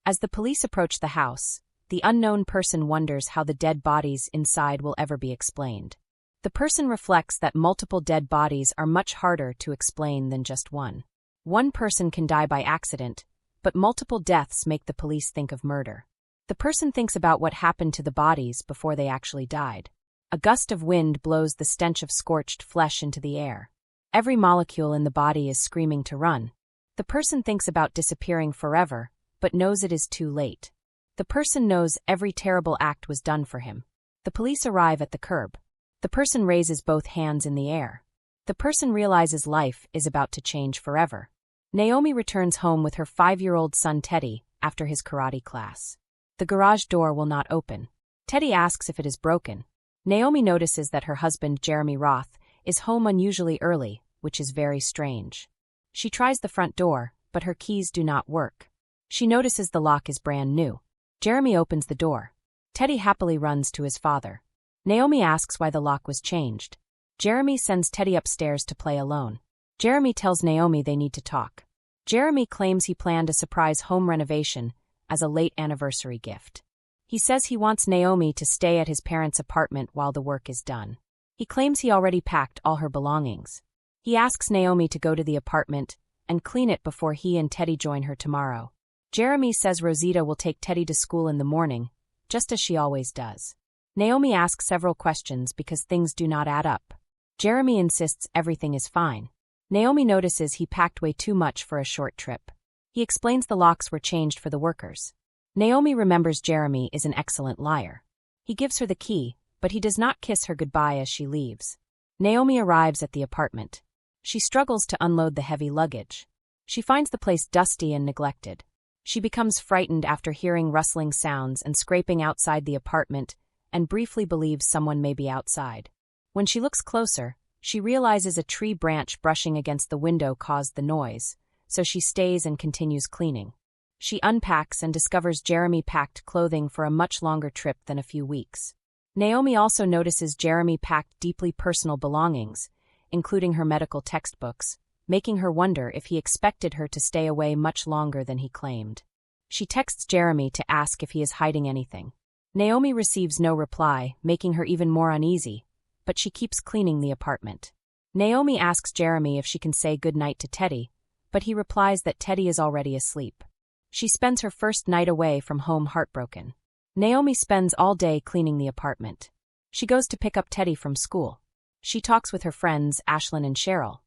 As the police approach the house, the unknown person wonders how the dead bodies inside will ever be explained. The person reflects that multiple dead bodies are much harder to explain than just one. One person can die by accident, but multiple deaths make the police think of murder. The person thinks about what happened to the bodies before they actually died. A gust of wind blows the stench of scorched flesh into the air. Every molecule in the body is screaming to run. The person thinks about disappearing forever, but knows it is too late. The person knows every terrible act was done for him. The police arrive at the curb. The person raises both hands in the air. The person realizes life is about to change forever. Naomi returns home with her 5-year-old son Teddy after his karate class. The garage door will not open. Teddy asks if it is broken. Naomi notices that her husband, Naomi Roth, is home unusually early, which is very strange. She tries the front door, but her keys do not work. She notices the lock is brand new. Jeremy opens the door. Teddy happily runs to his father. Naomi asks why the lock was changed. Jeremy sends Teddy upstairs to play alone. Jeremy tells Naomi they need to talk. Jeremy claims he planned a surprise home renovation as a late anniversary gift. He says he wants Naomi to stay at his parents' apartment while the work is done. He claims he already packed all her belongings. He asks Naomi to go to the apartment and clean it before he and Teddy join her tomorrow. Jeremy says Rosita will take Teddy to school in the morning, just as she always does. Naomi asks several questions because things do not add up. Jeremy insists everything is fine. Naomi notices he packed way too much for a short trip. He explains the locks were changed for the workers. Naomi remembers Jeremy is an excellent liar. He gives her the key, but he does not kiss her goodbye as she leaves. Naomi arrives at the apartment. She struggles to unload the heavy luggage. She finds the place dusty and neglected. She becomes frightened after hearing rustling sounds and scraping outside the apartment and briefly believes someone may be outside. When she looks closer, she realizes a tree branch brushing against the window caused the noise, so she stays and continues cleaning. She unpacks and discovers Jeremy packed clothing for a much longer trip than a few weeks. Naomi also notices Jeremy packed deeply personal belongings, including her medical textbooks, making her wonder if he expected her to stay away much longer than he claimed. She texts Jeremy to ask if he is hiding anything. Naomi receives no reply, making her even more uneasy, but she keeps cleaning the apartment. Naomi asks Jeremy if she can say goodnight to Teddy, but he replies that Teddy is already asleep. She spends her first night away from home heartbroken. Naomi spends all day cleaning the apartment. She goes to pick up Teddy from school. She talks with her friends Ashlyn and Cheryl.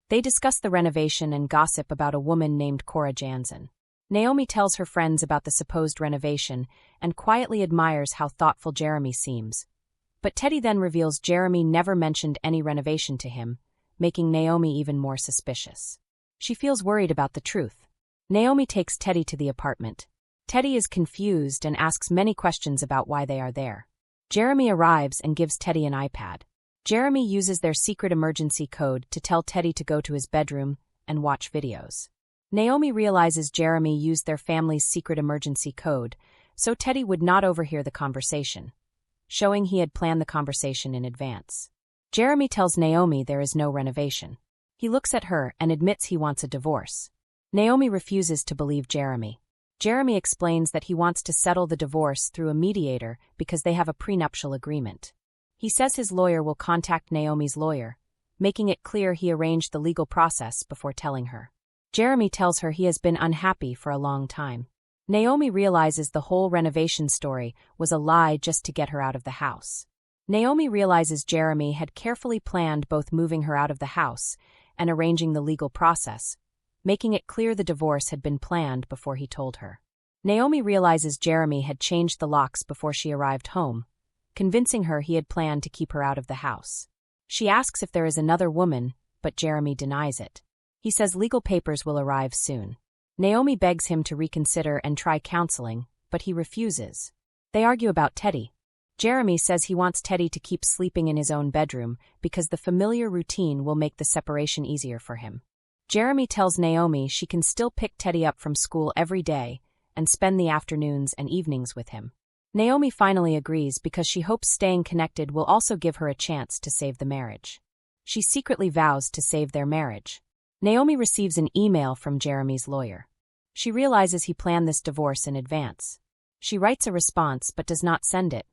They discuss the renovation and gossip about a woman named Cora Jansen. Naomi tells her friends about the supposed renovation and quietly admires how thoughtful Jeremy seems. But Teddy then reveals Jeremy never mentioned any renovation to him, making Naomi even more suspicious. She feels worried about the truth. Naomi takes Teddy to the apartment. Teddy is confused and asks many questions about why they are there. Jeremy arrives and gives Teddy an iPad. Jeremy uses their secret emergency code to tell Teddy to go to his bedroom and watch videos. Naomi realizes Jeremy used their family's secret emergency code, so Teddy would not overhear the conversation, showing he had planned the conversation in advance. Jeremy tells Naomi there is no renovation. He looks at her and admits he wants a divorce. Naomi refuses to believe Jeremy. Jeremy explains that he wants to settle the divorce through a mediator because they have a prenuptial agreement. He says his lawyer will contact Naomi's lawyer, making it clear he arranged the legal process before telling her. Jeremy tells her he has been unhappy for a long time. Naomi realizes the whole renovation story was a lie just to get her out of the house. Naomi realizes Jeremy had carefully planned both moving her out of the house and arranging the legal process, making it clear the divorce had been planned before he told her. Naomi realizes Jeremy had changed the locks before she arrived home, convincing her he had planned to keep her out of the house. She asks if there is another woman, but Jeremy denies it. He says legal papers will arrive soon. Naomi begs him to reconsider and try counseling, but he refuses. They argue about Teddy. Jeremy says he wants Teddy to keep sleeping in his own bedroom because the familiar routine will make the separation easier for him. Jeremy tells Naomi she can still pick Teddy up from school every day and spend the afternoons and evenings with him. Naomi finally agrees because she hopes staying connected will also give her a chance to save the marriage. She secretly vows to save their marriage. Naomi receives an email from Jeremy's lawyer. She realizes he planned this divorce in advance. She writes a response but does not send it.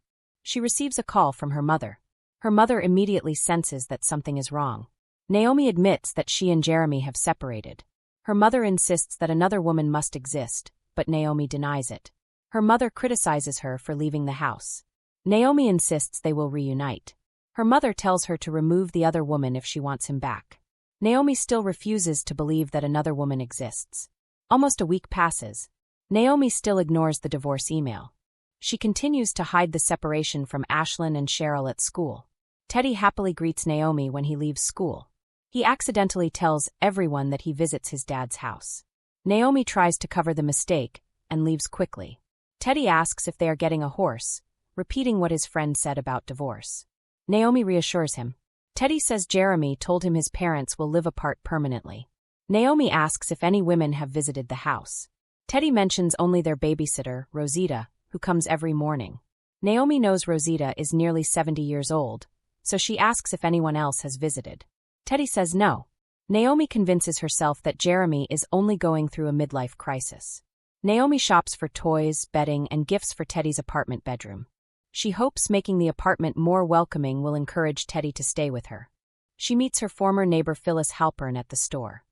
She receives a call from her mother. Her mother immediately senses that something is wrong. Naomi admits that she and Jeremy have separated. Her mother insists that another woman must exist, but Naomi denies it. Her mother criticizes her for leaving the house. Naomi insists they will reunite. Her mother tells her to remove the other woman if she wants him back. Naomi still refuses to believe that another woman exists. Almost a week passes. Naomi still ignores the divorce email. She continues to hide the separation from Ashlyn and Cheryl at school. Teddy happily greets Naomi when he leaves school. He accidentally tells everyone that he visits his dad's house. Naomi tries to cover the mistake and leaves quickly. Teddy asks if they are getting a horse, repeating what his friend said about divorce. Naomi reassures him. Teddy says Jeremy told him his parents will live apart permanently. Naomi asks if any women have visited the house. Teddy mentions only their babysitter, Rosita, who comes every morning. Naomi knows Rosita is nearly 70 years old, so she asks if anyone else has visited. Teddy says no. Naomi convinces herself that Jeremy is only going through a midlife crisis. Naomi shops for toys, bedding, and gifts for Teddy's apartment bedroom. She hopes making the apartment more welcoming will encourage Teddy to stay with her. She meets her former neighbor Phyllis Halpern at the store.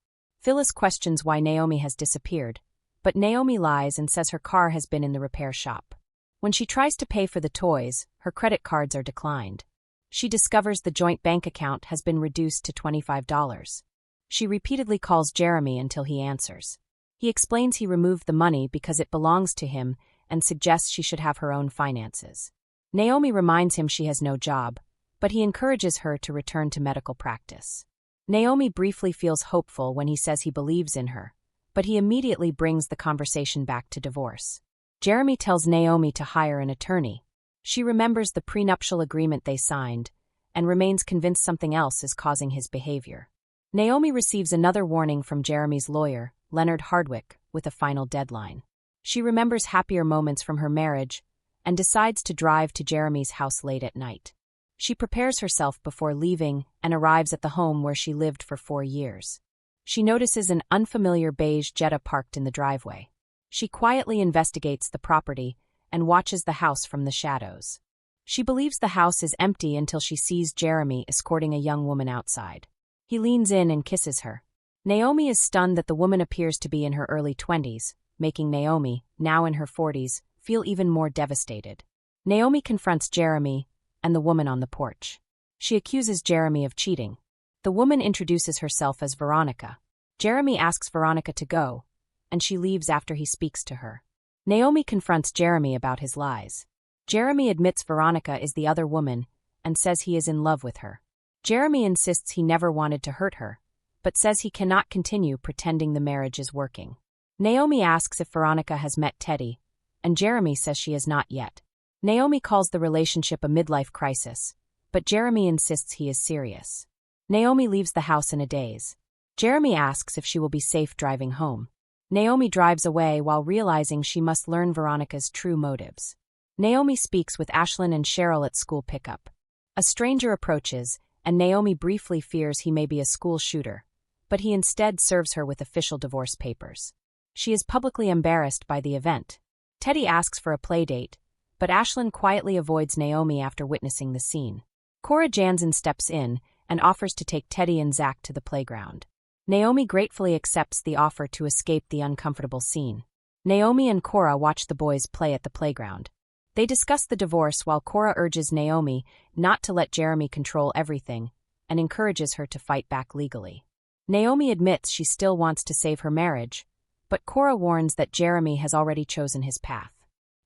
Phyllis questions why Naomi has disappeared, but Naomi lies and says her car has been in the repair shop. When she tries to pay for the toys, her credit cards are declined. She discovers the joint bank account has been reduced to $25. She repeatedly calls Jeremy until he answers. He explains he removed the money because it belongs to him and suggests she should have her own finances. Naomi reminds him she has no job, but he encourages her to return to medical practice. Naomi briefly feels hopeful when he says he believes in her, but he immediately brings the conversation back to divorce. Jeremy tells Naomi to hire an attorney. She remembers the prenuptial agreement they signed and remains convinced something else is causing his behavior. Naomi receives another warning from Jeremy's lawyer, Leonard Hardwick, with a final deadline. She remembers happier moments from her marriage and decides to drive to Jeremy's house late at night. She prepares herself before leaving and arrives at the home where she lived for 4 years. She notices an unfamiliar beige Jetta parked in the driveway. She quietly investigates the property and watches the house from the shadows. She believes the house is empty until she sees Jeremy escorting a young woman outside. He leans in and kisses her. Naomi is stunned that the woman appears to be in her early 20s, making Naomi, now in her 40s, feel even more devastated. Naomi confronts Jeremy and the woman on the porch. She accuses Jeremy of cheating. The woman introduces herself as Veronica. Jeremy asks Veronica to go, and she leaves after he speaks to her. Naomi confronts Jeremy about his lies. Jeremy admits Veronica is the other woman and says he is in love with her. Jeremy insists he never wanted to hurt her, but says he cannot continue pretending the marriage is working. Naomi asks if Veronica has met Teddy, and Jeremy says she has not yet. Naomi calls the relationship a midlife crisis, but Jeremy insists he is serious. Naomi leaves the house in a daze. Jeremy asks if she will be safe driving home. Naomi drives away while realizing she must learn Veronica's true motives. Naomi speaks with Ashlyn and Cheryl at school pickup. A stranger approaches, and Naomi briefly fears he may be a school shooter, but he instead serves her with official divorce papers. She is publicly embarrassed by the event. Teddy asks for a playdate, but Ashlyn quietly avoids Naomi after witnessing the scene. Cora Jansen steps in and offers to take Teddy and Zach to the playground. Naomi gratefully accepts the offer to escape the uncomfortable scene. Naomi and Cora watch the boys play at the playground. They discuss the divorce while Cora urges Naomi not to let Jeremy control everything and encourages her to fight back legally. Naomi admits she still wants to save her marriage, but Cora warns that Jeremy has already chosen his path.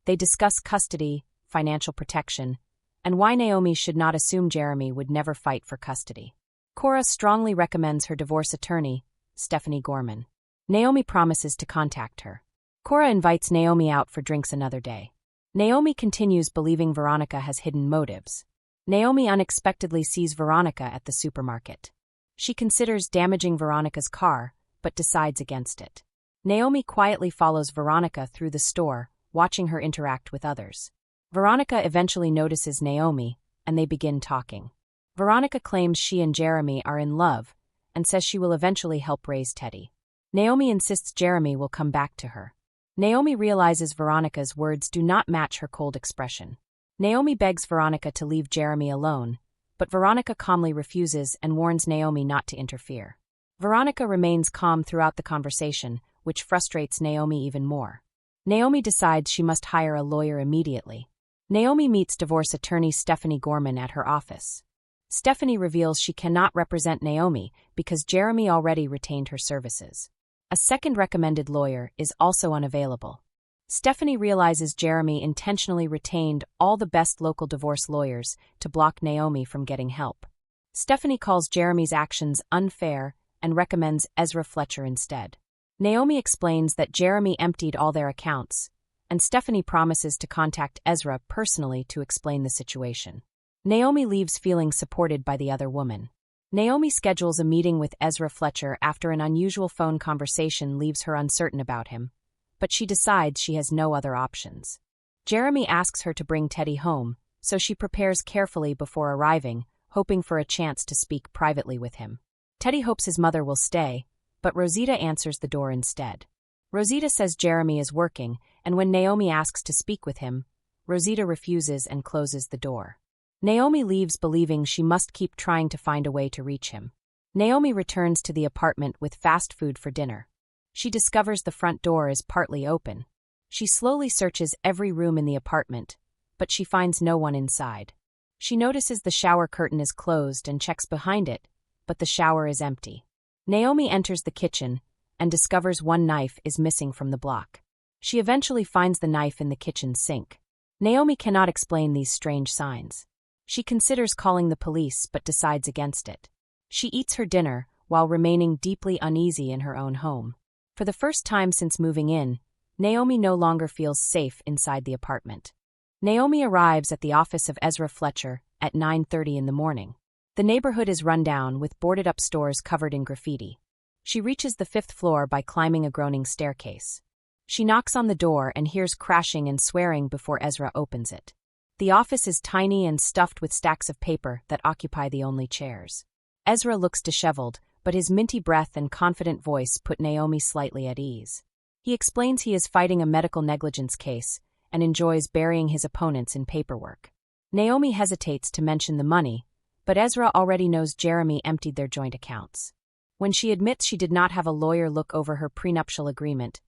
They discuss custody, financial protection, and why Naomi should not assume Jeremy would never fight for custody. Cora strongly recommends her divorce attorney, Stephanie Gorman. Naomi promises to contact her. Cora invites Naomi out for drinks another day. Naomi continues believing Veronica has hidden motives. Naomi unexpectedly sees Veronica at the supermarket. She considers damaging Veronica's car, but decides against it. Naomi quietly follows Veronica through the store, watching her interact with others. Veronica eventually notices Naomi, and they begin talking. Veronica claims she and Jeremy are in love and says she will eventually help raise Teddy. Naomi insists Jeremy will come back to her. Naomi realizes Veronica's words do not match her cold expression. Naomi begs Veronica to leave Jeremy alone, but Veronica calmly refuses and warns Naomi not to interfere. Veronica remains calm throughout the conversation, which frustrates Naomi even more. Naomi decides she must hire a lawyer immediately. Naomi meets divorce attorney Stephanie Gorman at her office. Stephanie reveals she cannot represent Naomi because Jeremy already retained her services. A second recommended lawyer is also unavailable. Stephanie realizes Jeremy intentionally retained all the best local divorce lawyers to block Naomi from getting help. Stephanie calls Jeremy's actions unfair and recommends Ezra Fletcher instead. Naomi explains that Jeremy emptied all their accounts, and Stephanie promises to contact Ezra personally to explain the situation. Naomi leaves feeling supported by the other woman. Naomi schedules a meeting with Ezra Fletcher after an unusual phone conversation leaves her uncertain about him, but she decides she has no other options. Jeremy asks her to bring Teddy home, so she prepares carefully before arriving, hoping for a chance to speak privately with him. Teddy hopes his mother will stay, but Rosita answers the door instead. Rosita says Jeremy is working, and when Naomi asks to speak with him, Rosita refuses and closes the door. Naomi leaves believing she must keep trying to find a way to reach him. Naomi returns to the apartment with fast food for dinner. She discovers the front door is partly open. She slowly searches every room in the apartment, but she finds no one inside. She notices the shower curtain is closed and checks behind it, but the shower is empty. Naomi enters the kitchen and discovers one knife is missing from the block. She eventually finds the knife in the kitchen sink. Naomi cannot explain these strange signs. She considers calling the police but decides against it. She eats her dinner while remaining deeply uneasy in her own home. For the first time since moving in, Naomi no longer feels safe inside the apartment. Naomi arrives at the office of Ezra Fletcher at 9:30 in the morning. The neighborhood is run down with boarded-up stores covered in graffiti. She reaches the 5th floor by climbing a groaning staircase. She knocks on the door and hears crashing and swearing before Ezra opens it. The office is tiny and stuffed with stacks of paper that occupy the only chairs. Ezra looks disheveled, but his minty breath and confident voice put Naomi slightly at ease. He explains he is fighting a medical negligence case and enjoys burying his opponents in paperwork. Naomi hesitates to mention the money, but Ezra already knows Jeremy emptied their joint accounts. When she admits she did not have a lawyer look over her prenuptial agreement,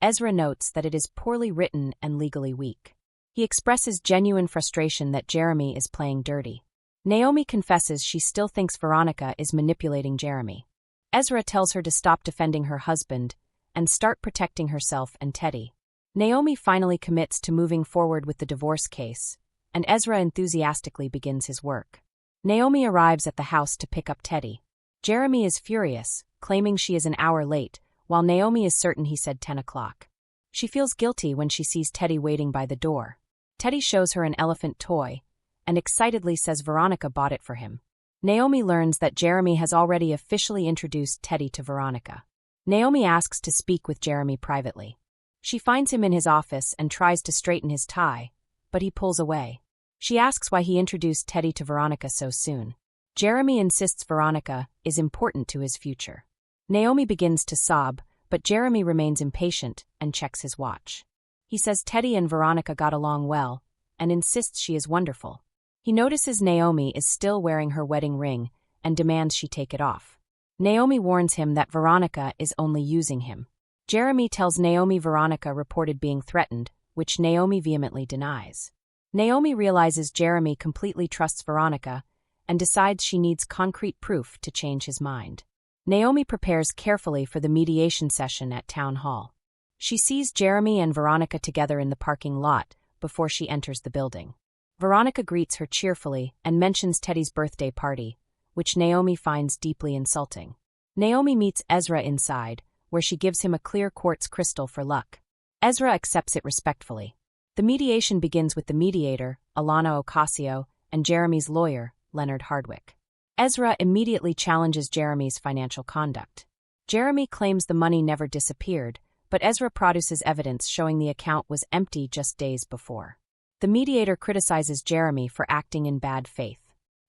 Ezra notes that it is poorly written and legally weak. He expresses genuine frustration that Jeremy is playing dirty. Naomi confesses she still thinks Veronica is manipulating Jeremy. Ezra tells her to stop defending her husband and start protecting herself and Teddy. Naomi finally commits to moving forward with the divorce case, and Ezra enthusiastically begins his work. Naomi arrives at the house to pick up Teddy. Jeremy is furious, claiming she is an hour late, while Naomi is certain he said 10 o'clock. She feels guilty when she sees Teddy waiting by the door. Teddy shows her an elephant toy and excitedly says Veronica bought it for him. Naomi learns that Jeremy has already officially introduced Teddy to Veronica. Naomi asks to speak with Jeremy privately. She finds him in his office and tries to straighten his tie, but he pulls away. She asks why he introduced Teddy to Veronica so soon. Jeremy insists Veronica is important to his future. Naomi begins to sob, but Jeremy remains impatient and checks his watch. He says Teddy and Veronica got along well, and insists she is wonderful. He notices Naomi is still wearing her wedding ring and demands she take it off. Naomi warns him that Veronica is only using him. Jeremy tells Naomi Veronica reported being threatened, which Naomi vehemently denies. Naomi realizes Jeremy completely trusts Veronica and decides she needs concrete proof to change his mind. Naomi prepares carefully for the mediation session at Town Hall. She sees Jeremy and Veronica together in the parking lot before she enters the building. Veronica greets her cheerfully and mentions Teddy's birthday party, which Naomi finds deeply insulting. Naomi meets Ezra inside, where she gives him a clear quartz crystal for luck. Ezra accepts it respectfully. The mediation begins with the mediator, Alana Ocasio, and Jeremy's lawyer, Leonard Hardwick. Ezra immediately challenges Jeremy's financial conduct. Jeremy claims the money never disappeared, but Ezra produces evidence showing the account was empty just days before. The mediator criticizes Jeremy for acting in bad faith.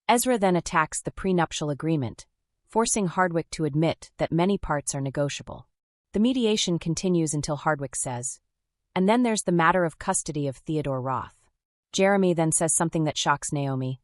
Ezra then attacks the prenuptial agreement, forcing Hardwick to admit that many parts are negotiable. The mediation continues until Hardwick says, "And then there's the matter of custody of Theodore Roth." Jeremy then says something that shocks Naomi.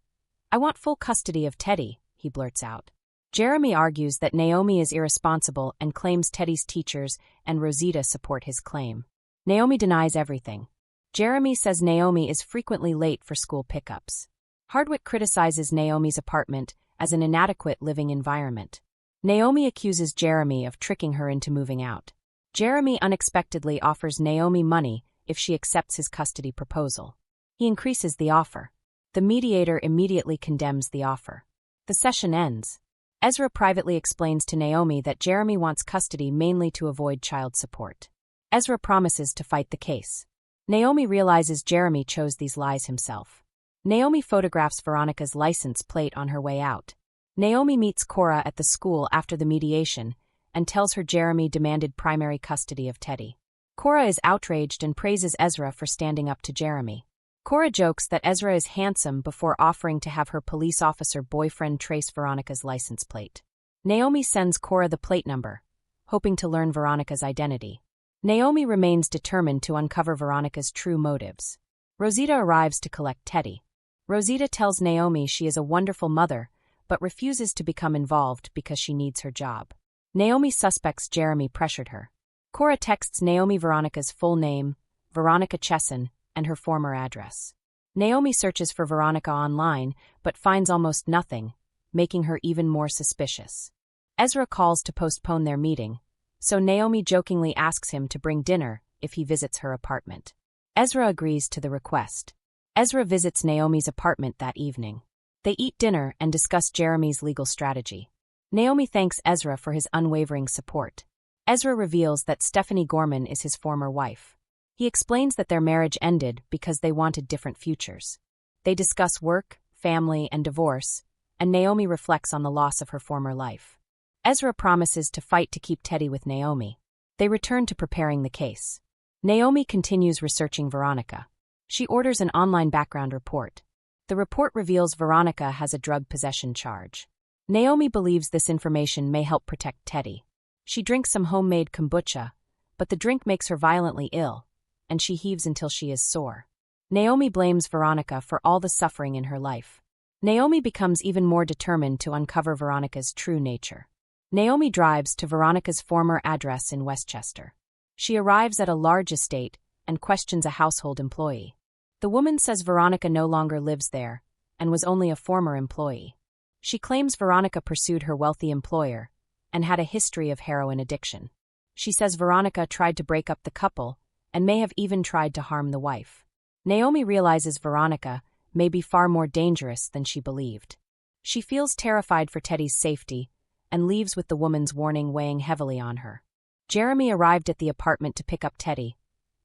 "I want full custody of Teddy," he blurts out. Jeremy argues that Naomi is irresponsible and claims Teddy's teachers and Rosita support his claim. Naomi denies everything. Jeremy says Naomi is frequently late for school pickups. Hardwick criticizes Naomi's apartment as an inadequate living environment. Naomi accuses Jeremy of tricking her into moving out. Jeremy unexpectedly offers Naomi money if she accepts his custody proposal. He increases the offer. The mediator immediately condemns the offer. The session ends. Ezra privately explains to Naomi that Jeremy wants custody mainly to avoid child support. Ezra promises to fight the case. Naomi realizes Jeremy chose these lies himself. Naomi photographs Veronica's license plate on her way out. Naomi meets Cora at the school after the mediation and tells her Jeremy demanded primary custody of Teddy. Cora is outraged and praises Ezra for standing up to Jeremy. Cora jokes that Ezra is handsome before offering to have her police officer boyfriend trace Veronica's license plate. Naomi sends Cora the plate number, hoping to learn Veronica's identity. Naomi remains determined to uncover Veronica's true motives. Rosita arrives to collect Teddy. Rosita tells Naomi she is a wonderful mother, but refuses to become involved because she needs her job. Naomi suspects Jeremy pressured her. Cora texts Naomi Veronica's full name, Veronica Chesson, and her former address. Naomi searches for Veronica online, but finds almost nothing, making her even more suspicious. Ezra calls to postpone their meeting, so Naomi jokingly asks him to bring dinner if he visits her apartment. Ezra agrees to the request. Ezra visits Naomi's apartment that evening. They eat dinner and discuss Jeremy's legal strategy. Naomi thanks Ezra for his unwavering support. Ezra reveals that Stephanie Gorman is his former wife. He explains that their marriage ended because they wanted different futures. They discuss work, family, and divorce, and Naomi reflects on the loss of her former life. Ezra promises to fight to keep Teddy with Naomi. They return to preparing the case. Naomi continues researching Veronica. She orders an online background report. The report reveals Veronica has a drug possession charge. Naomi believes this information may help protect Teddy. She drinks some homemade kombucha, but the drink makes her violently ill, and she heaves until she is sore. Naomi blames Veronica for all the suffering in her life. Naomi becomes even more determined to uncover Veronica's true nature. Naomi drives to Veronica's former address in Westchester. She arrives at a large estate and questions a household employee. The woman says Veronica no longer lives there and was only a former employee. She claims Veronica pursued her wealthy employer and had a history of heroin addiction. She says Veronica tried to break up the couple and may have even tried to harm the wife. Naomi realizes Veronica may be far more dangerous than she believed. She feels terrified for Teddy's safety and leaves with the woman's warning weighing heavily on her. Jeremy arrived at the apartment to pick up Teddy,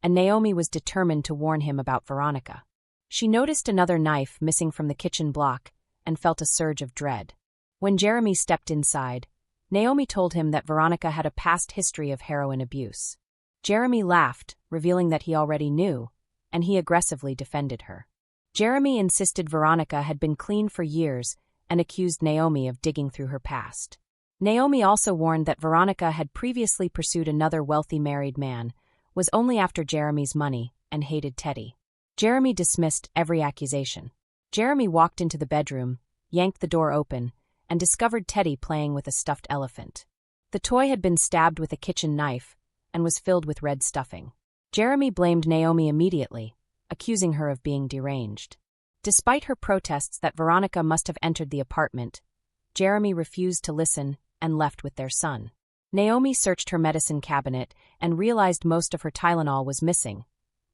and Naomi was determined to warn him about Veronica. She noticed another knife missing from the kitchen block and felt a surge of dread. When Jeremy stepped inside, Naomi told him that Veronica had a past history of heroin abuse. Jeremy laughed, revealing that he already knew, and he aggressively defended her. Jeremy insisted Veronica had been clean for years and accused Naomi of digging through her past. Naomi also warned that Veronica had previously pursued another wealthy married man, was only after Jeremy's money, and hated Teddy. Jeremy dismissed every accusation. Jeremy walked into the bedroom, yanked the door open, and discovered Teddy playing with a stuffed elephant. The toy had been stabbed with a kitchen knife and was filled with red stuffing. Jeremy blamed Naomi immediately, accusing her of being deranged. Despite her protests that Veronica must have entered the apartment, Jeremy refused to listen and left with their son. Naomi searched her medicine cabinet and realized most of her Tylenol was missing,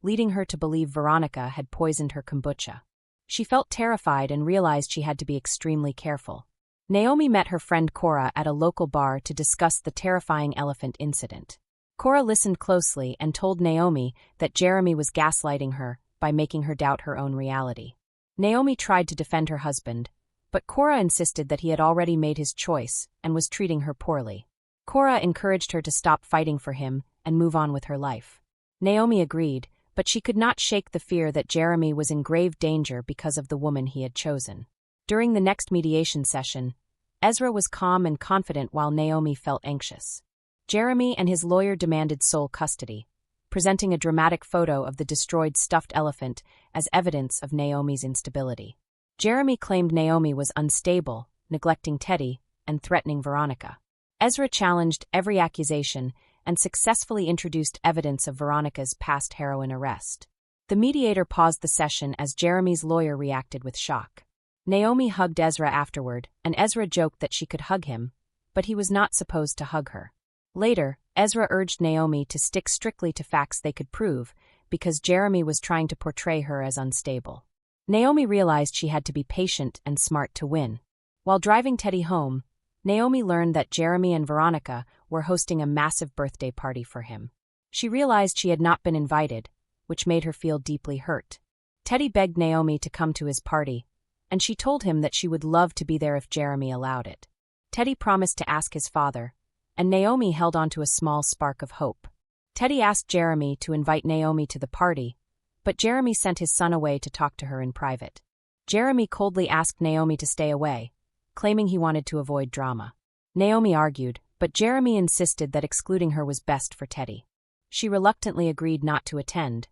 leading her to believe Veronica had poisoned her kombucha. She felt terrified and realized she had to be extremely careful. Naomi met her friend Cora at a local bar to discuss the terrifying elephant incident. Cora listened closely and told Naomi that Jeremy was gaslighting her by making her doubt her own reality. Naomi tried to defend her husband, but Cora insisted that he had already made his choice and was treating her poorly. Cora encouraged her to stop fighting for him and move on with her life. Naomi agreed, but she could not shake the fear that Jeremy was in grave danger because of the woman he had chosen. During the next mediation session, Ezra was calm and confident while Naomi felt anxious. Jeremy and his lawyer demanded sole custody, presenting a dramatic photo of the destroyed stuffed elephant as evidence of Naomi's instability. Jeremy claimed Naomi was unstable, neglecting Teddy, and threatening Veronica. Ezra challenged every accusation and successfully introduced evidence of Veronica's past heroin arrest. The mediator paused the session as Jeremy's lawyer reacted with shock. Naomi hugged Ezra afterward, and Ezra joked that she could hug him, but he was not supposed to hug her. Later, Ezra urged Naomi to stick strictly to facts they could prove, because Jeremy was trying to portray her as unstable. Naomi realized she had to be patient and smart to win. While driving Teddy home, Naomi learned that Jeremy and Veronica were hosting a massive birthday party for him. She realized she had not been invited, which made her feel deeply hurt. Teddy begged Naomi to come to his party, and she told him that she would love to be there if Jeremy allowed it. Teddy promised to ask his father, and Naomi held on to a small spark of hope. Teddy asked Jeremy to invite Naomi to the party, but Jeremy sent his son away to talk to her in private. Jeremy coldly asked Naomi to stay away, claiming he wanted to avoid drama. Naomi argued, but Jeremy insisted that excluding her was best for Teddy. She reluctantly agreed not to attend,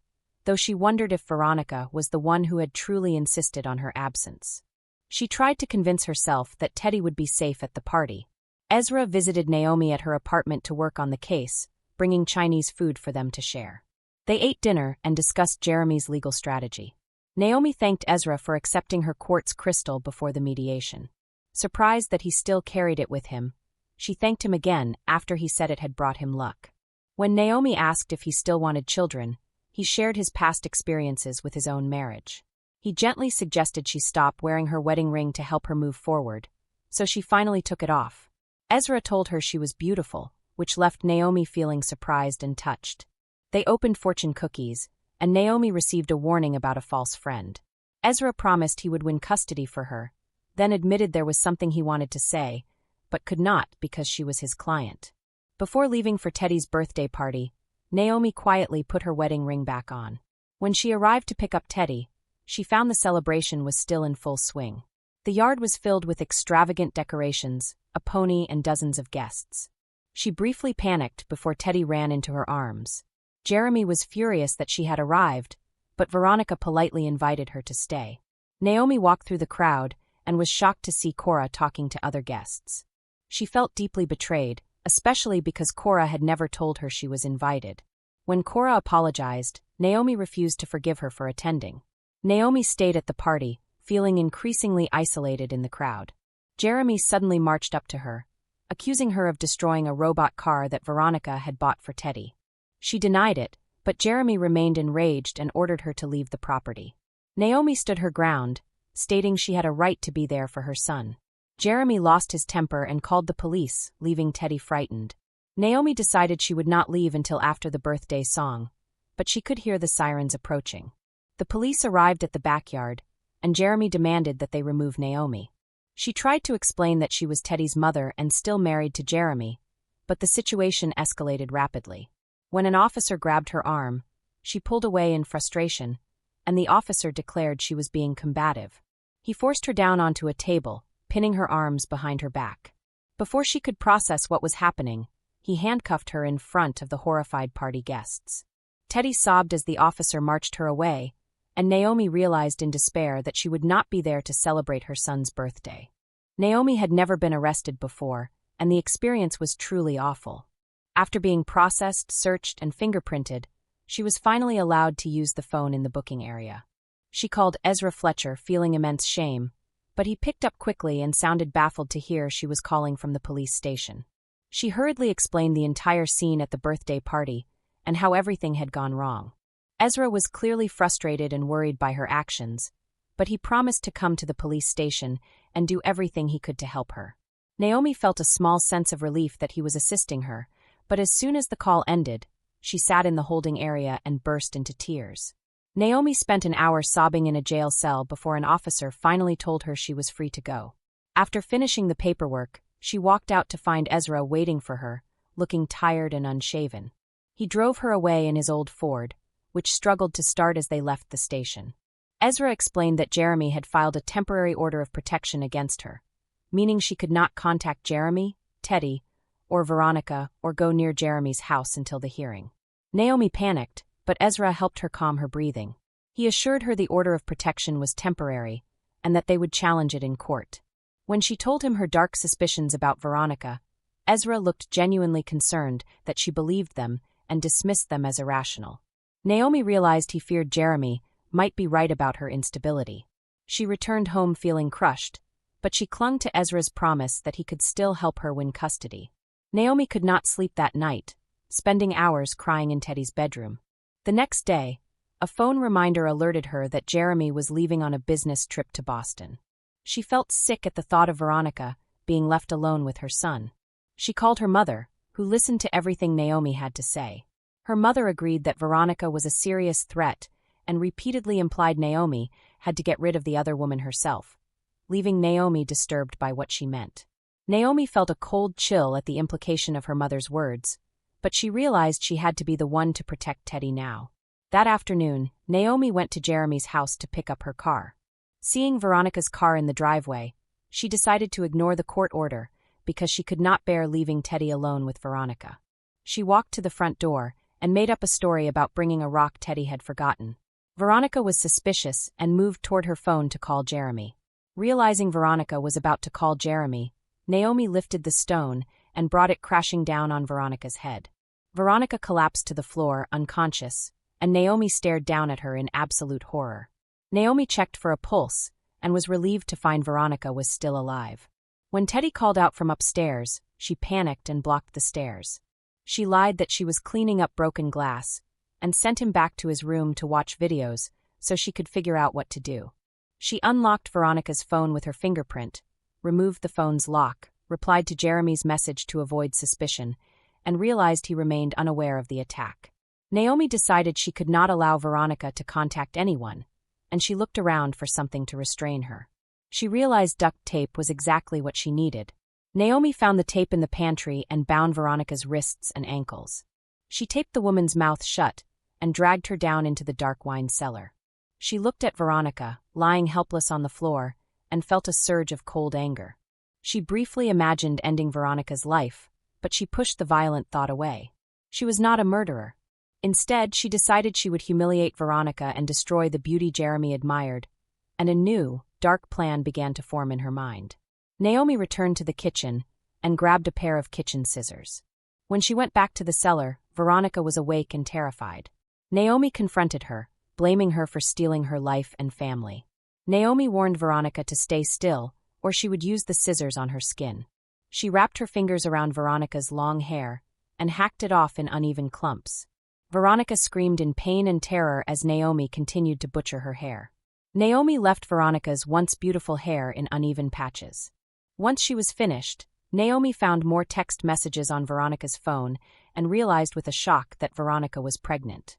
though she wondered if Veronica was the one who had truly insisted on her absence. She tried to convince herself that Teddy would be safe at the party. Ezra visited Naomi at her apartment to work on the case, bringing Chinese food for them to share. They ate dinner and discussed Jeremy's legal strategy. Naomi thanked Ezra for accepting her quartz crystal before the mediation. Surprised that he still carried it with him, she thanked him again after he said it had brought him luck. When Naomi asked if he still wanted children, he shared his past experiences with his own marriage. He gently suggested she stop wearing her wedding ring to help her move forward, so she finally took it off. Ezra told her she was beautiful, which left Naomi feeling surprised and touched. They opened fortune cookies, and Naomi received a warning about a false friend. Ezra promised he would win custody for her, then admitted there was something he wanted to say, but could not because she was his client. Before leaving for Teddy's birthday party, Naomi quietly put her wedding ring back on. When she arrived to pick up Teddy, she found the celebration was still in full swing. The yard was filled with extravagant decorations, a pony, and dozens of guests. She briefly panicked before Teddy ran into her arms. Jeremy was furious that she had arrived, but Veronica politely invited her to stay. Naomi walked through the crowd and was shocked to see Cora talking to other guests. She felt deeply betrayed, especially because Cora had never told her she was invited. When Cora apologized, Naomi refused to forgive her for attending. Naomi stayed at the party, feeling increasingly isolated in the crowd. Jeremy suddenly marched up to her, accusing her of destroying a robot car that Veronica had bought for Teddy. She denied it, but Jeremy remained enraged and ordered her to leave the property. Naomi stood her ground, stating she had a right to be there for her son. Jeremy lost his temper and called the police, leaving Teddy frightened. Naomi decided she would not leave until after the birthday song, but she could hear the sirens approaching. The police arrived at the backyard, and Jeremy demanded that they remove Naomi. She tried to explain that she was Teddy's mother and still married to Jeremy, but the situation escalated rapidly. When an officer grabbed her arm, she pulled away in frustration, and the officer declared she was being combative. He forced her down onto a table, pinning her arms behind her back. Before she could process what was happening, he handcuffed her in front of the horrified party guests. Teddy sobbed as the officer marched her away, and Naomi realized in despair that she would not be there to celebrate her son's birthday. Naomi had never been arrested before, and the experience was truly awful. After being processed, searched, and fingerprinted, she was finally allowed to use the phone in the booking area. She called Ezra Fletcher, feeling immense shame, but he picked up quickly and sounded baffled to hear she was calling from the police station. She hurriedly explained the entire scene at the birthday party and how everything had gone wrong. Ezra was clearly frustrated and worried by her actions, but he promised to come to the police station and do everything he could to help her. Naomi felt a small sense of relief that he was assisting her, but as soon as the call ended, she sat in the holding area and burst into tears. Naomi spent an hour sobbing in a jail cell before an officer finally told her she was free to go. After finishing the paperwork, she walked out to find Ezra waiting for her, looking tired and unshaven. He drove her away in his old Ford, which struggled to start as they left the station. Ezra explained that Jeremy had filed a temporary order of protection against her, meaning she could not contact Jeremy, Teddy, or Veronica, or go near Jeremy's house until the hearing. Naomi panicked, but Ezra helped her calm her breathing. He assured her the order of protection was temporary, and that they would challenge it in court. When she told him her dark suspicions about Veronica, Ezra looked genuinely concerned that she believed them and dismissed them as irrational. Naomi realized he feared Jeremy might be right about her instability. She returned home feeling crushed, but she clung to Ezra's promise that he could still help her win custody. Naomi could not sleep that night, spending hours crying in Teddy's bedroom. The next day, a phone reminder alerted her that Jeremy was leaving on a business trip to Boston. She felt sick at the thought of Veronica being left alone with her son. She called her mother, who listened to everything Naomi had to say. Her mother agreed that Veronica was a serious threat and repeatedly implied Naomi had to get rid of the other woman herself, leaving Naomi disturbed by what she meant. Naomi felt a cold chill at the implication of her mother's words, but she realized she had to be the one to protect Teddy now. That afternoon, Naomi went to Jeremy's house to pick up her car. Seeing Veronica's car in the driveway, she decided to ignore the court order because she could not bear leaving Teddy alone with Veronica. She walked to the front door and made up a story about bringing a rock Teddy had forgotten. Veronica was suspicious and moved toward her phone to call Jeremy. Realizing Veronica was about to call Jeremy, Naomi lifted the stone and brought it crashing down on Veronica's head. Veronica collapsed to the floor, unconscious, and Naomi stared down at her in absolute horror. Naomi checked for a pulse and was relieved to find Veronica was still alive. When Teddy called out from upstairs, she panicked and blocked the stairs. She lied that she was cleaning up broken glass and sent him back to his room to watch videos so she could figure out what to do. She unlocked Veronica's phone with her fingerprint, removed the phone's lock, replied to Jeremy's message to avoid suspicion, and realized he remained unaware of the attack. Naomi decided she could not allow Veronica to contact anyone, and she looked around for something to restrain her. She realized duct tape was exactly what she needed. Naomi found the tape in the pantry and bound Veronica's wrists and ankles. She taped the woman's mouth shut and dragged her down into the dark wine cellar. She looked at Veronica, lying helpless on the floor, and felt a surge of cold anger. She briefly imagined ending Veronica's life, but she pushed the violent thought away. She was not a murderer. Instead, she decided she would humiliate Veronica and destroy the beauty Jeremy admired, and a new, dark plan began to form in her mind. Naomi returned to the kitchen and grabbed a pair of kitchen scissors. When she went back to the cellar, Veronica was awake and terrified. Naomi confronted her, blaming her for stealing her life and family. Naomi warned Veronica to stay still, or she would use the scissors on her skin. She wrapped her fingers around Veronica's long hair and hacked it off in uneven clumps. Veronica screamed in pain and terror as Naomi continued to butcher her hair. Naomi left Veronica's once beautiful hair in uneven patches. Once she was finished, Naomi found more text messages on Veronica's phone and realized with a shock that Veronica was pregnant.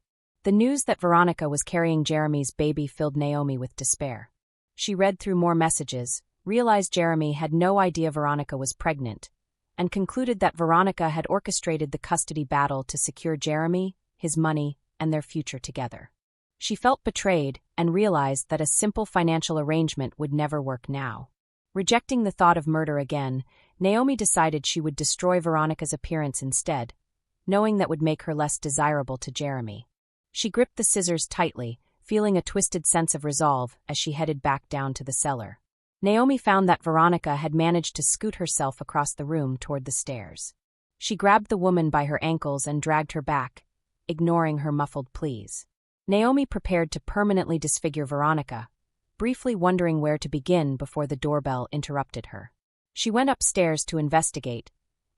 The news that Veronica was carrying Jeremy's baby filled Naomi with despair. She read through more messages, realized Jeremy had no idea Veronica was pregnant, and concluded that Veronica had orchestrated the custody battle to secure Jeremy, his money, and their future together. She felt betrayed and realized that a simple financial arrangement would never work now. Rejecting the thought of murder again, Naomi decided she would destroy Veronica's appearance instead, knowing that would make her less desirable to Jeremy. She gripped the scissors tightly, feeling a twisted sense of resolve as she headed back down to the cellar. Naomi found that Veronica had managed to scoot herself across the room toward the stairs. She grabbed the woman by her ankles and dragged her back, ignoring her muffled pleas. Naomi prepared to permanently disfigure Veronica, briefly wondering where to begin before the doorbell interrupted her. She went upstairs to investigate,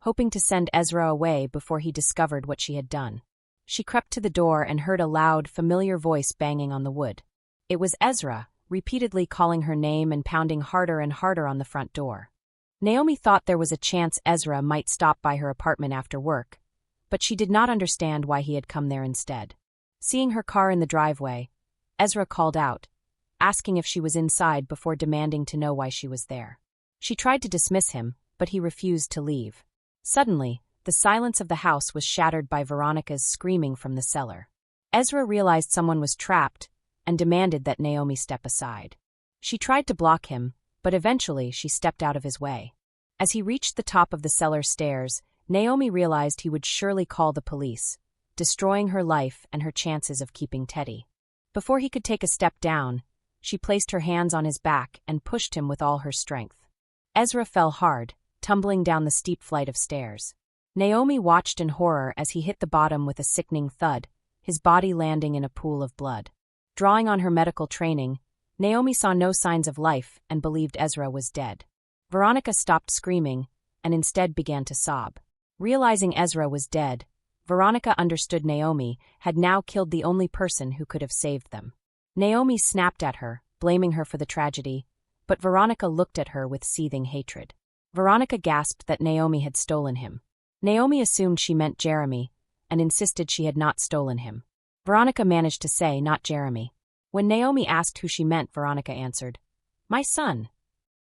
hoping to send Ezra away before he discovered what she had done. She crept to the door and heard a loud, familiar voice banging on the wood. It was Ezra, repeatedly calling her name and pounding harder and harder on the front door. Naomi thought there was a chance Ezra might stop by her apartment after work, but she did not understand why he had come there instead. Seeing her car in the driveway, Ezra called out, asking if she was inside before demanding to know why she was there. She tried to dismiss him, but he refused to leave. Suddenly, the silence of the house was shattered by Veronica's screaming from the cellar. Ezra realized someone was trapped and demanded that Naomi step aside. She tried to block him, but eventually she stepped out of his way. As he reached the top of the cellar stairs, Naomi realized he would surely call the police, destroying her life and her chances of keeping Teddy. Before he could take a step down, she placed her hands on his back and pushed him with all her strength. Ezra fell hard, tumbling down the steep flight of stairs. Naomi watched in horror as he hit the bottom with a sickening thud, his body landing in a pool of blood. Drawing on her medical training, Naomi saw no signs of life and believed Ezra was dead. Veronica stopped screaming and instead began to sob. Realizing Ezra was dead, Veronica understood Naomi had now killed the only person who could have saved them. Naomi snapped at her, blaming her for the tragedy, but Veronica looked at her with seething hatred. Veronica gasped that Naomi had stolen him. Naomi assumed she meant Jeremy and insisted she had not stolen him. Veronica managed to say, "Not Jeremy." When Naomi asked who she meant, Veronica answered, "My son."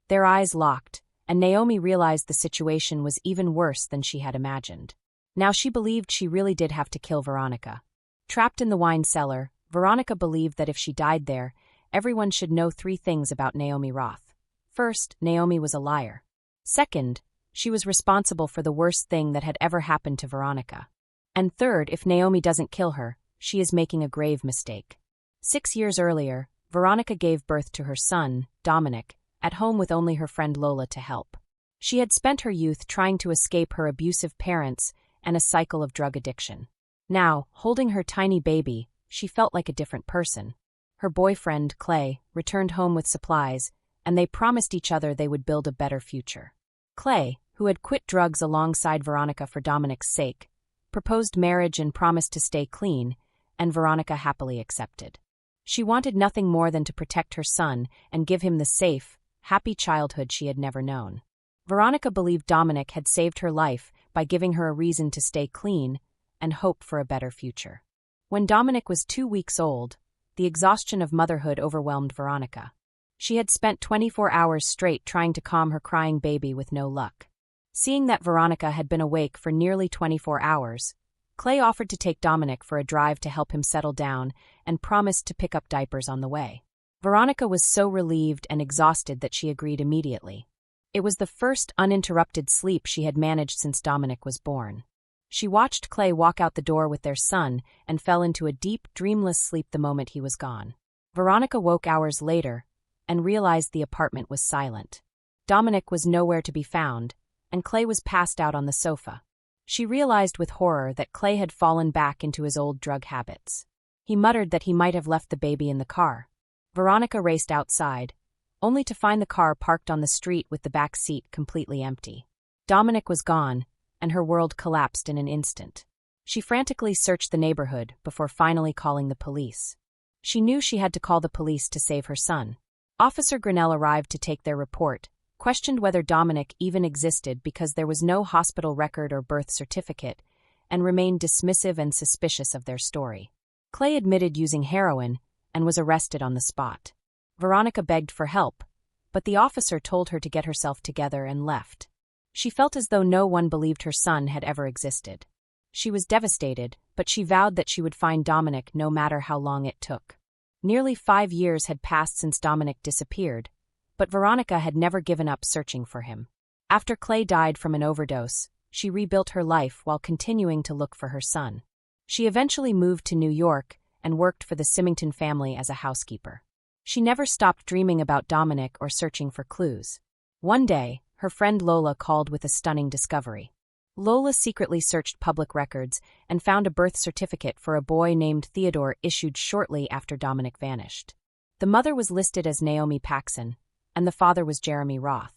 Their eyes locked, and Naomi realized the situation was even worse than she had imagined. Now she believed she really did have to kill Veronica. Trapped in the wine cellar, Veronica believed that if she died there, everyone should know 3 things about Naomi Roth. First, Naomi was a liar. Second, she was responsible for the worst thing that had ever happened to Veronica. And third, if Naomi doesn't kill her, she is making a grave mistake. 6 years earlier, Veronica gave birth to her son, Dominic, at home with only her friend Lola to help. She had spent her youth trying to escape her abusive parents and a cycle of drug addiction. Now, holding her tiny baby, she felt like a different person. Her boyfriend, Clay, returned home with supplies, and they promised each other they would build a better future. Clay, who had quit drugs alongside Veronica for Dominic's sake, proposed marriage and promised to stay clean, and Veronica happily accepted. She wanted nothing more than to protect her son and give him the safe, happy childhood she had never known. Veronica believed Dominic had saved her life by giving her a reason to stay clean and hope for a better future. When Dominic was 2 weeks old, the exhaustion of motherhood overwhelmed Veronica. She had spent 24 hours straight trying to calm her crying baby with no luck. Seeing that Veronica had been awake for nearly 24 hours, Clay offered to take Dominic for a drive to help him settle down and promised to pick up diapers on the way. Veronica was so relieved and exhausted that she agreed immediately. It was the first uninterrupted sleep she had managed since Dominic was born. She watched Clay walk out the door with their son and fell into a deep, dreamless sleep the moment he was gone. Veronica woke hours later and realized the apartment was silent. Dominic was nowhere to be found, and Clay was passed out on the sofa. She realized with horror that Clay had fallen back into his old drug habits. He muttered that he might have left the baby in the car. Veronica raced outside, only to find the car parked on the street with the back seat completely empty. Dominic was gone, and her world collapsed in an instant. She frantically searched the neighborhood before finally calling the police. She knew she had to call the police to save her son. Officer Grinnell arrived to take their report, questioned whether Dominic even existed because there was no hospital record or birth certificate, and remained dismissive and suspicious of their story. Clay admitted using heroin and was arrested on the spot. Veronica begged for help, but the officer told her to get herself together and left. She felt as though no one believed her son had ever existed. She was devastated, but she vowed that she would find Dominic no matter how long it took. Nearly 5 years had passed since Dominic disappeared, but Veronica had never given up searching for him. After Clay died from an overdose, she rebuilt her life while continuing to look for her son. She eventually moved to New York and worked for the Symington family as a housekeeper. She never stopped dreaming about Dominic or searching for clues. One day, her friend Lola called with a stunning discovery. Lola secretly searched public records and found a birth certificate for a boy named Theodore issued shortly after Dominic vanished. The mother was listed as Naomi Paxson, and the father was Jeremy Roth.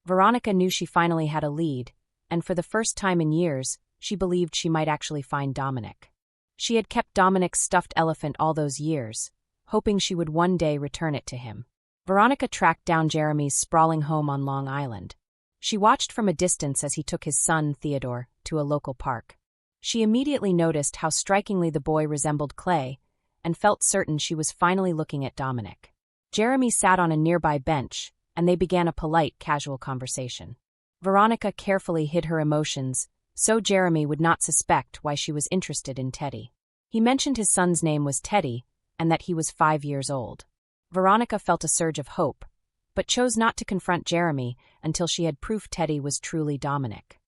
Veronica knew she finally had a lead, and for the first time in years, she believed she might actually find Dominic. She had kept Dominic's stuffed elephant all those years, hoping she would one day return it to him. Veronica tracked down Jeremy's sprawling home on Long Island. She watched from a distance as he took his son, Theodore, to a local park. She immediately noticed how strikingly the boy resembled Clay, and felt certain she was finally looking at Dominic. Jeremy sat on a nearby bench, and they began a polite, casual conversation. Veronica carefully hid her emotions, so Jeremy would not suspect why she was interested in Teddy. He mentioned his son's name was Teddy, and that he was 5 years old. Veronica felt a surge of hope, but chose not to confront Jeremy until she had proof Teddy was truly Dominic.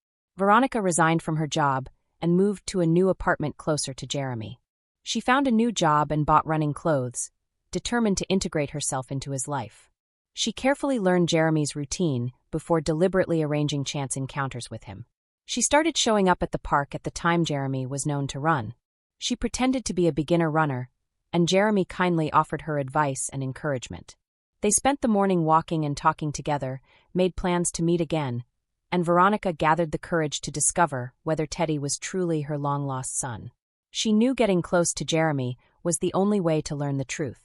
Veronica resigned from her job and moved to a new apartment closer to Jeremy. She found a new job and bought running clothes, determined to integrate herself into his life. She carefully learned Jeremy's routine before deliberately arranging chance encounters with him. She started showing up at the park at the time Jeremy was known to run. She pretended to be a beginner runner, and Jeremy kindly offered her advice and encouragement. They spent the morning walking and talking together, made plans to meet again, and Veronica gathered the courage to discover whether Teddy was truly her long-lost son. She knew getting close to Jeremy was the only way to learn the truth.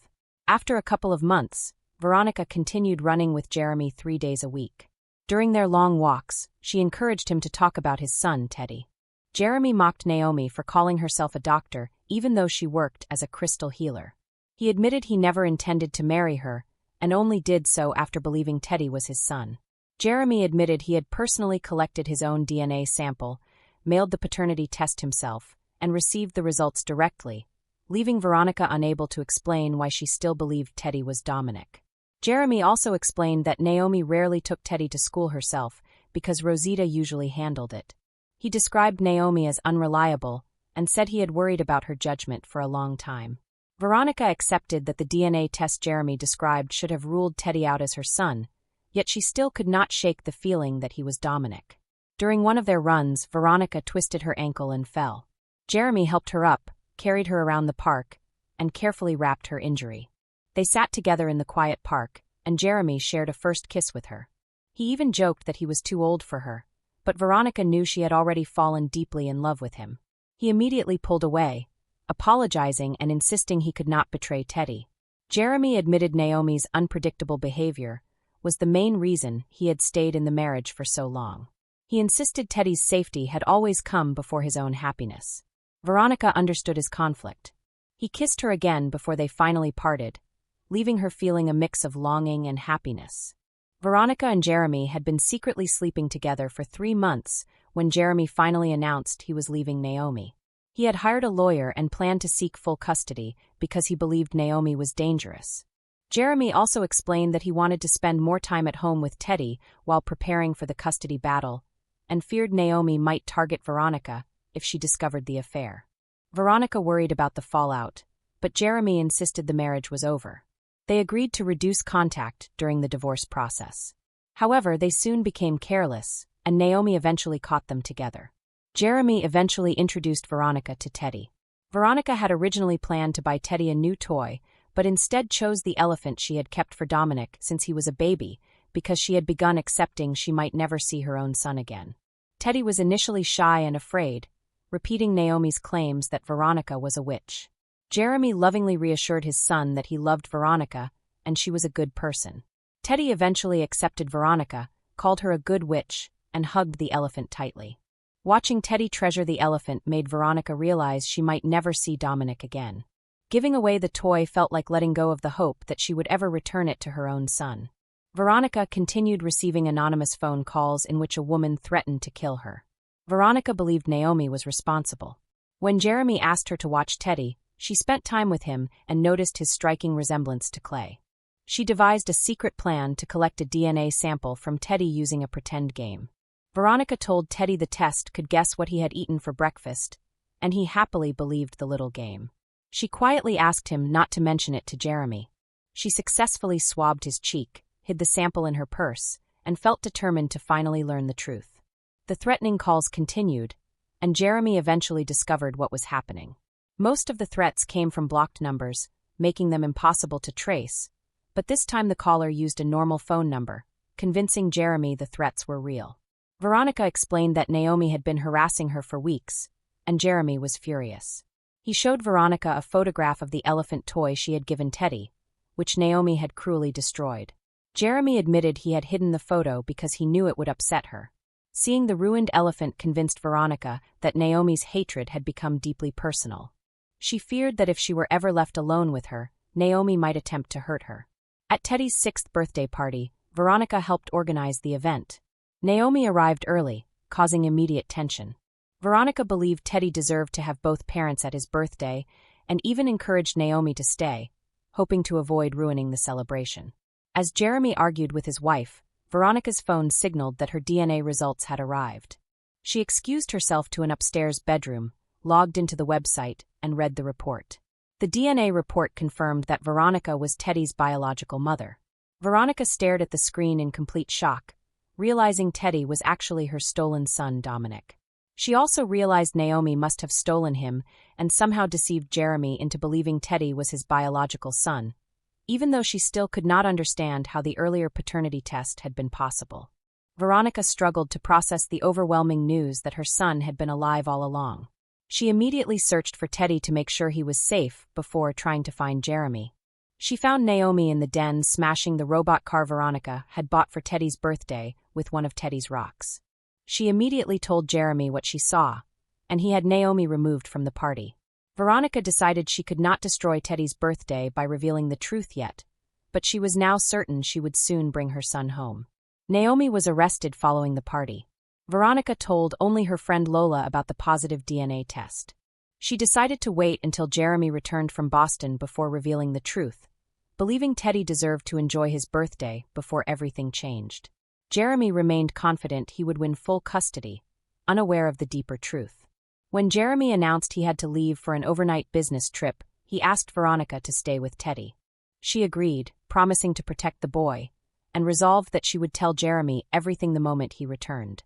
After a couple of months, Veronica continued running with Jeremy 3 days a week. During their long walks, she encouraged him to talk about his son, Teddy. Jeremy mocked Naomi for calling herself a doctor, even though she worked as a crystal healer. He admitted he never intended to marry her, and only did so after believing Teddy was his son. Jeremy admitted he had personally collected his own DNA sample, mailed the paternity test himself, and received the results directly, leaving Veronica unable to explain why she still believed Teddy was Dominic. Jeremy also explained that Naomi rarely took Teddy to school herself because Rosita usually handled it. He described Naomi as unreliable and said he had worried about her judgment for a long time. Veronica accepted that the DNA test Jeremy described should have ruled Teddy out as her son, yet she still could not shake the feeling that he was Dominic. During one of their runs, Veronica twisted her ankle and fell. Jeremy helped her up, carried her around the park, and carefully wrapped her injury. They sat together in the quiet park, and Jeremy shared a first kiss with her. He even joked that he was too old for her, but Veronica knew she had already fallen deeply in love with him. He immediately pulled away, apologizing and insisting he could not betray Teddy. Jeremy admitted Naomi's unpredictable behavior was the main reason he had stayed in the marriage for so long. He insisted Teddy's safety had always come before his own happiness. Veronica understood his conflict. He kissed her again before they finally parted, leaving her feeling a mix of longing and happiness. Veronica and Jeremy had been secretly sleeping together for 3 months when Jeremy finally announced he was leaving Naomi. He had hired a lawyer and planned to seek full custody because he believed Naomi was dangerous. Jeremy also explained that he wanted to spend more time at home with Teddy while preparing for the custody battle, and feared Naomi might target Veronica if she discovered the affair. Veronica worried about the fallout, but Jeremy insisted the marriage was over. They agreed to reduce contact during the divorce process. However, they soon became careless, and Naomi eventually caught them together. Jeremy eventually introduced Veronica to Teddy. Veronica had originally planned to buy Teddy a new toy, but instead chose the elephant she had kept for Dominic since he was a baby, because she had begun accepting she might never see her own son again. Teddy was initially shy and afraid, repeating Naomi's claims that Veronica was a witch. Jeremy lovingly reassured his son that he loved Veronica and she was a good person. Teddy eventually accepted Veronica, called her a good witch, and hugged the elephant tightly. Watching Teddy treasure the elephant made Veronica realize she might never see Dominic again. Giving away the toy felt like letting go of the hope that she would ever return it to her own son. Veronica continued receiving anonymous phone calls in which a woman threatened to kill her. Veronica believed Naomi was responsible. When Jeremy asked her to watch Teddy, she spent time with him and noticed his striking resemblance to Clay. She devised a secret plan to collect a DNA sample from Teddy using a pretend game. Veronica told Teddy the test could guess what he had eaten for breakfast, and he happily believed the little game. She quietly asked him not to mention it to Jeremy. She successfully swabbed his cheek, hid the sample in her purse, and felt determined to finally learn the truth. The threatening calls continued, and Jeremy eventually discovered what was happening. Most of the threats came from blocked numbers, making them impossible to trace, but this time the caller used a normal phone number, convincing Jeremy the threats were real. Veronica explained that Naomi had been harassing her for weeks, and Jeremy was furious. He showed Veronica a photograph of the elephant toy she had given Teddy, which Naomi had cruelly destroyed. Jeremy admitted he had hidden the photo because he knew it would upset her. Seeing the ruined elephant convinced Veronica that Naomi's hatred had become deeply personal. She feared that if she were ever left alone with her, Naomi might attempt to hurt her. At Teddy's 6th birthday party, Veronica helped organize the event. Naomi arrived early, causing immediate tension. Veronica believed Teddy deserved to have both parents at his birthday and even encouraged Naomi to stay, hoping to avoid ruining the celebration. As Jeremy argued with his wife, Veronica's phone signaled that her DNA results had arrived. She excused herself to an upstairs bedroom, logged into the website, and read the report. The DNA report confirmed that Veronica was Teddy's biological mother. Veronica stared at the screen in complete shock, realizing Teddy was actually her stolen son, Dominic. She also realized Naomi must have stolen him and somehow deceived Jeremy into believing Teddy was his biological son, even though she still could not understand how the earlier paternity test had been possible. Veronica struggled to process the overwhelming news that her son had been alive all along. She immediately searched for Teddy to make sure he was safe before trying to find Jeremy. She found Naomi in the den smashing the robot car Veronica had bought for Teddy's birthday with one of Teddy's rocks. She immediately told Jeremy what she saw, and he had Naomi removed from the party. Veronica decided she could not destroy Teddy's birthday by revealing the truth yet, but she was now certain she would soon bring her son home. Naomi was arrested following the party. Veronica told only her friend Lola about the positive DNA test. She decided to wait until Jeremy returned from Boston before revealing the truth, believing Teddy deserved to enjoy his birthday before everything changed. Jeremy remained confident he would win full custody, unaware of the deeper truth. When Jeremy announced he had to leave for an overnight business trip, he asked Veronica to stay with Teddy. She agreed, promising to protect the boy, and resolved that she would tell Jeremy everything the moment he returned.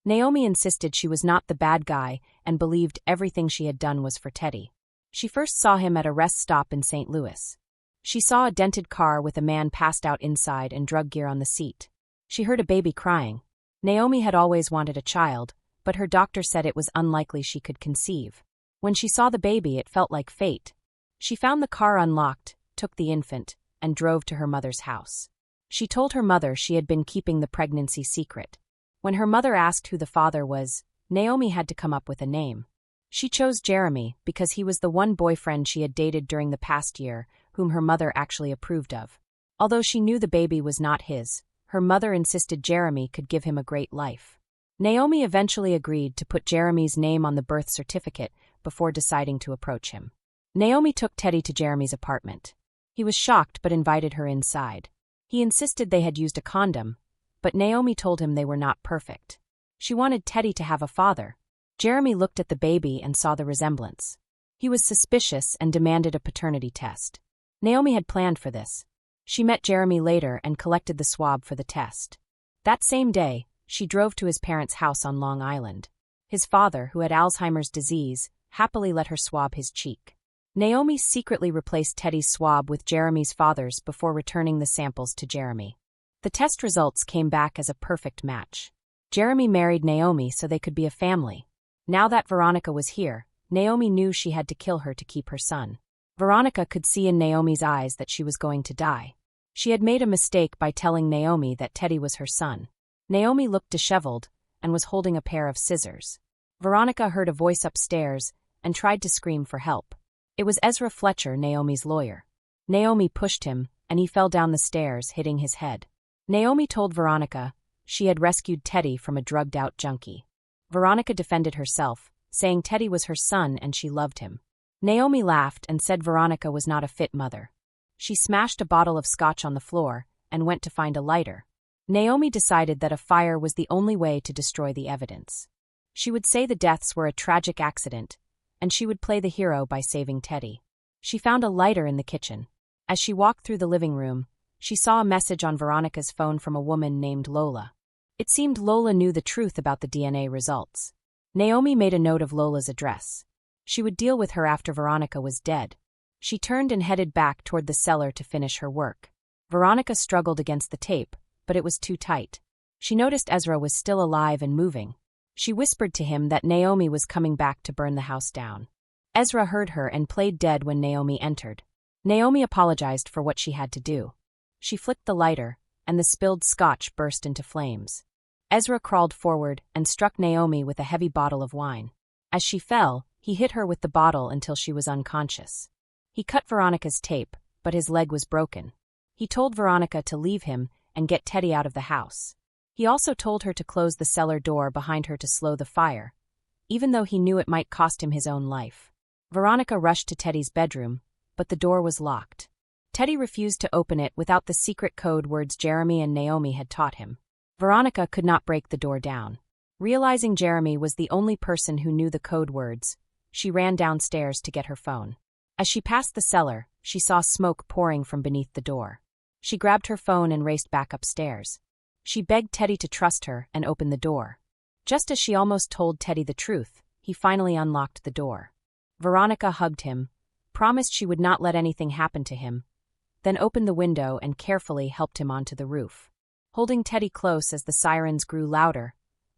Naomi insisted she was not the bad guy and believed everything she had done was for Teddy. She first saw him at a rest stop in St. Louis. She saw a dented car with a man passed out inside and drug gear on the seat. She heard a baby crying. Naomi had always wanted a child, but her doctor said it was unlikely she could conceive. When she saw the baby, it felt like fate. She found the car unlocked, took the infant, and drove to her mother's house. She told her mother she had been keeping the pregnancy secret. When her mother asked who the father was, Naomi had to come up with a name. She chose Jeremy because he was the one boyfriend she had dated during the past year, whom her mother actually approved of. Although she knew the baby was not his, her mother insisted Jeremy could give him a great life. Naomi eventually agreed to put Jeremy's name on the birth certificate before deciding to approach him. Naomi took Teddy to Jeremy's apartment. He was shocked but invited her inside. He insisted they had used a condom, but Naomi told him they were not perfect. She wanted Teddy to have a father. Jeremy looked at the baby and saw the resemblance. He was suspicious and demanded a paternity test. Naomi had planned for this. She met Jeremy later and collected the swab for the test. That same day, she drove to his parents' house on Long Island. His father, who had Alzheimer's disease, happily let her swab his cheek. Naomi secretly replaced Teddy's swab with Jeremy's father's before returning the samples to Jeremy. The test results came back as a perfect match. Jeremy married Naomi so they could be a family. Now that Veronica was here, Naomi knew she had to kill her to keep her son. Veronica could see in Naomi's eyes that she was going to die. She had made a mistake by telling Naomi that Teddy was her son. Naomi looked disheveled and was holding a pair of scissors. Veronica heard a voice upstairs and tried to scream for help. It was Ezra Fletcher, Naomi's lawyer. Naomi pushed him, and he fell down the stairs, hitting his head. Naomi told Veronica she had rescued Teddy from a drugged-out junkie. Veronica defended herself, saying Teddy was her son and she loved him. Naomi laughed and said Veronica was not a fit mother. She smashed a bottle of scotch on the floor and went to find a lighter. Naomi decided that a fire was the only way to destroy the evidence. She would say the deaths were a tragic accident, and she would play the hero by saving Teddy. She found a lighter in the kitchen. As she walked through the living room, she saw a message on Veronica's phone from a woman named Lola. It seemed Lola knew the truth about the DNA results. Naomi made a note of Lola's address. She would deal with her after Veronica was dead. She turned and headed back toward the cellar to finish her work. Veronica struggled against the tape, but it was too tight. She noticed Ezra was still alive and moving. She whispered to him that Naomi was coming back to burn the house down. Ezra heard her and played dead when Naomi entered. Naomi apologized for what she had to do. She flicked the lighter, and the spilled scotch burst into flames. Ezra crawled forward and struck Naomi with a heavy bottle of wine. As she fell, he hit her with the bottle until she was unconscious. He cut Veronica's tape, but his leg was broken. He told Veronica to leave him and get Teddy out of the house. He also told her to close the cellar door behind her to slow the fire, even though he knew it might cost him his own life. Veronica rushed to Teddy's bedroom, but the door was locked. Teddy refused to open it without the secret code words Jeremy and Naomi had taught him. Veronica could not break the door down. Realizing Jeremy was the only person who knew the code words, she ran downstairs to get her phone. As she passed the cellar, she saw smoke pouring from beneath the door. She grabbed her phone and raced back upstairs. She begged Teddy to trust her and open the door. Just as she almost told Teddy the truth, he finally unlocked the door. Veronica hugged him, promised she would not let anything happen to him, then opened the window and carefully helped him onto the roof. Holding Teddy close as the sirens grew louder,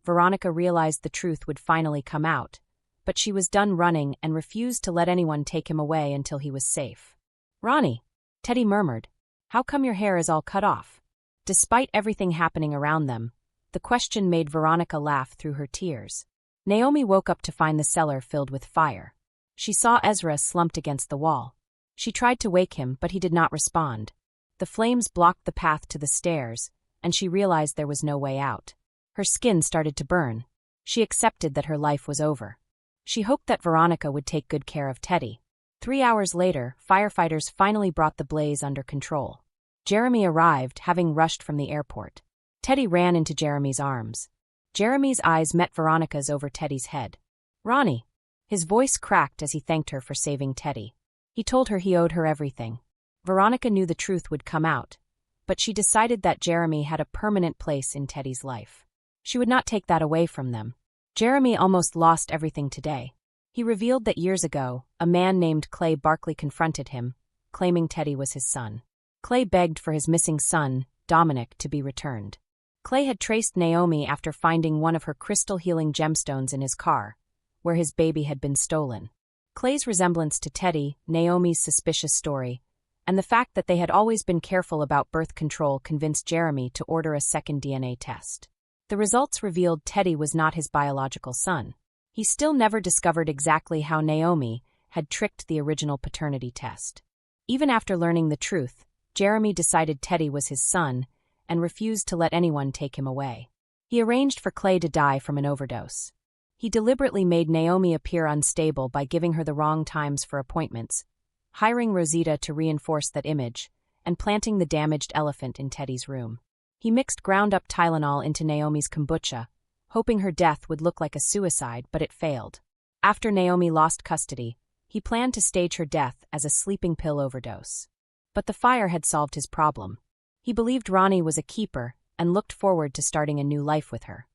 Veronica realized the truth would finally come out, but she was done running and refused to let anyone take him away until he was safe. "Ronnie," Teddy murmured, "how come your hair is all cut off?" Despite everything happening around them, the question made Veronica laugh through her tears. Naomi woke up to find the cellar filled with fire. She saw Ezra slumped against the wall. She tried to wake him, but he did not respond. The flames blocked the path to the stairs, and she realized there was no way out. Her skin started to burn. She accepted that her life was over. She hoped that Veronica would take good care of Teddy. 3 hours later, firefighters finally brought the blaze under control. Jeremy arrived, having rushed from the airport. Teddy ran into Jeremy's arms. Jeremy's eyes met Veronica's over Teddy's head. "Ronnie." His voice cracked as he thanked her for saving Teddy. He told her he owed her everything. Veronica knew the truth would come out, but she decided that Jeremy had a permanent place in Teddy's life. She would not take that away from them. Jeremy almost lost everything today. He revealed that years ago, a man named Clay Barkley confronted him, claiming Teddy was his son. Clay begged for his missing son, Dominic, to be returned. Clay had traced Naomi after finding one of her crystal healing gemstones in his car, where his baby had been stolen. Clay's resemblance to Teddy, Naomi's suspicious story, and the fact that they had always been careful about birth control convinced Jeremy to order a second DNA test. The results revealed Teddy was not his biological son. He still never discovered exactly how Naomi had tricked the original paternity test. Even after learning the truth, Jeremy decided Teddy was his son and refused to let anyone take him away. He arranged for Clay to die from an overdose. He deliberately made Naomi appear unstable by giving her the wrong times for appointments, hiring Rosita to reinforce that image, and planting the damaged elephant in Teddy's room. He mixed ground-up Tylenol into Naomi's kombucha, hoping her death would look like a suicide, but it failed. After Naomi lost custody, he planned to stage her death as a sleeping pill overdose. But the fire had solved his problem. He believed Ronnie was a keeper and looked forward to starting a new life with her.